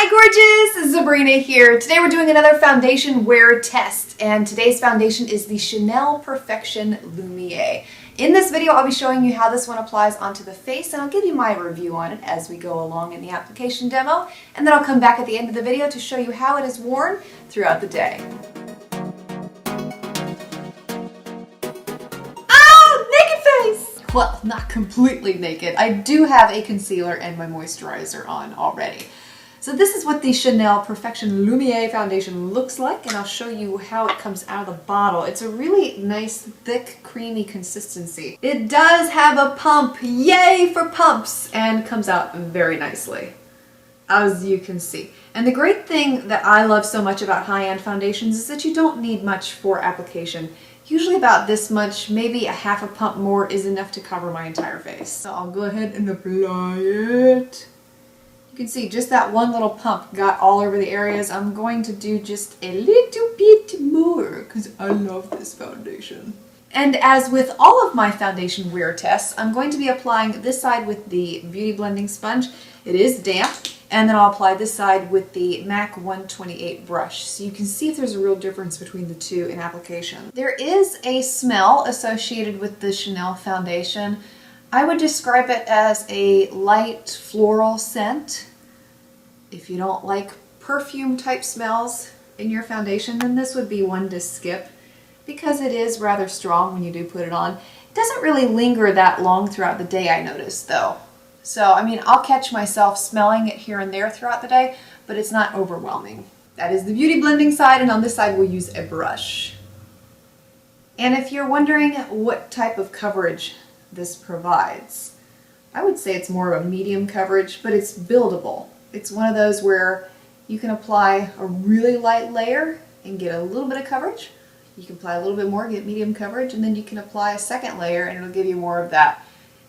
Hi gorgeous, Sabrina here. Today we're doing another foundation wear test, and today's foundation is the Chanel Perfection Lumiere. In this video I'll be showing you how this one applies onto the face, and I'll give you my review on it as we go along in the application demo, and then I'll come back at the end of the video to show you how it is worn throughout the day. Well, not completely naked. I do have a concealer and my moisturizer on already. So this is what the Chanel Perfection Lumiere foundation looks like, and I'll show you how it comes out of the bottle. It's a really nice, thick, creamy consistency. It does have a pump, yay for pumps, and comes out very nicely, as you can see. And the great thing that I love so much about high-end foundations is that you don't need much for application. Usually about this much, maybe a half a pump more is enough to cover my entire face. So I'll go ahead and apply it. You can see just that one little pump got all over the areas. I'm going to do just a little bit more because I love this foundation. And as with all of my foundation wear tests, I'm going to be applying this side with the Beauty Blending Sponge. It is damp. And then I'll apply this side with the MAC 128 brush. So you can see if there's a real difference between the two in application. There is a smell associated with the Chanel foundation. I would describe it as a light floral scent. If you don't like perfume type smells in your foundation, then this would be one to skip because it is rather strong when you do put it on. It doesn't really linger that long throughout the day, I noticed though. So, I mean, I'll catch myself smelling it here and there throughout the day, but it's not overwhelming. That is the beauty blending side, and on this side we'll use a brush. And if you're wondering what type of coverage this provides, I would say it's more of a medium coverage, but it's buildable. It's one of those where you can apply a really light layer and get a little bit of coverage. You can apply a little bit more, get medium coverage, and then you can apply a second layer and it'll give you more of that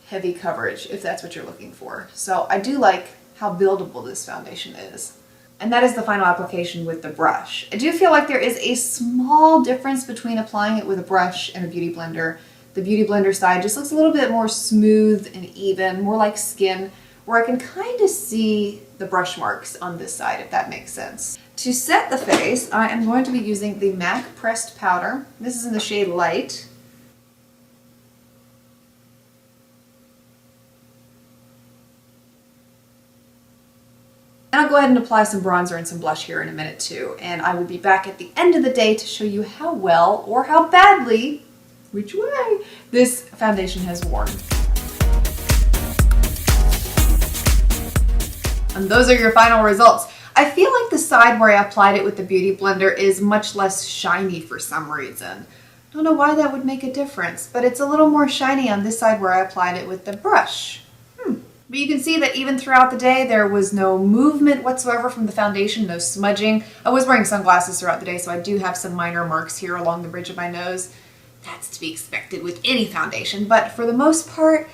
heavy coverage if that's what you're looking for. So I do like how buildable this foundation is. And that is the final application with the brush. I do feel like there is a small difference between applying it with a brush and a beauty blender. The beauty blender side just looks a little bit more smooth and even, more like skin, where I can kind of see the brush marks on this side, if that makes sense. To set the face, I am going to be using the MAC Pressed Powder. This is in the shade Light. And I'll go ahead and apply some bronzer and some blush here in a minute too, and I will be back at the end of the day to show you how well or how badly, which way, this foundation has worn. And those are your final results. I feel like the side where I applied it with the Beauty Blender is much less shiny for some reason. I don't know why that would make a difference, but it's a little more shiny on this side where I applied it with the brush. But you can see that even throughout the day there was no movement whatsoever from the foundation, no smudging. I was wearing sunglasses throughout the day, so I do have some minor marks here along the bridge of my nose. That's to be expected with any foundation, but for the most part,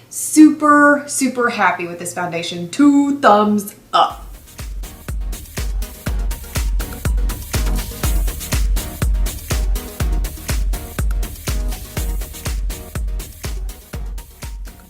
super, super happy with this foundation. 2 thumbs up.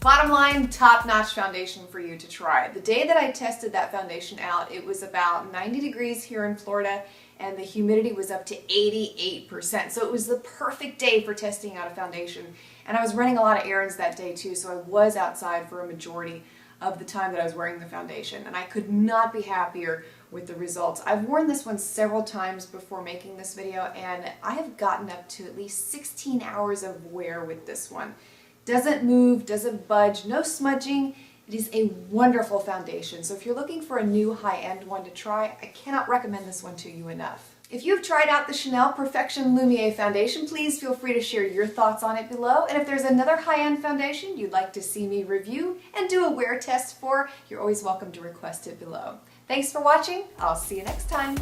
Bottom line, top-notch foundation for you to try. The day that I tested that foundation out, it was about 90 degrees here in Florida, and the humidity was up to 88%. So it was the perfect day for testing out a foundation. And I was running a lot of errands that day too, so I was outside for a majority of the time that I was wearing the foundation, and I could not be happier with the results. I've worn this one several times before making this video, and I have gotten up to at least 16 hours of wear with this one. Doesn't move, doesn't budge, no smudging. It is a wonderful foundation. So if you're looking for a new high-end one to try, I cannot recommend this one to you enough. If you've tried out the Chanel Perfection Lumiere foundation, please feel free to share your thoughts on it below. And if there's another high-end foundation you'd like to see me review and do a wear test for, you're always welcome to request it below. Thanks for watching. I'll see you next time.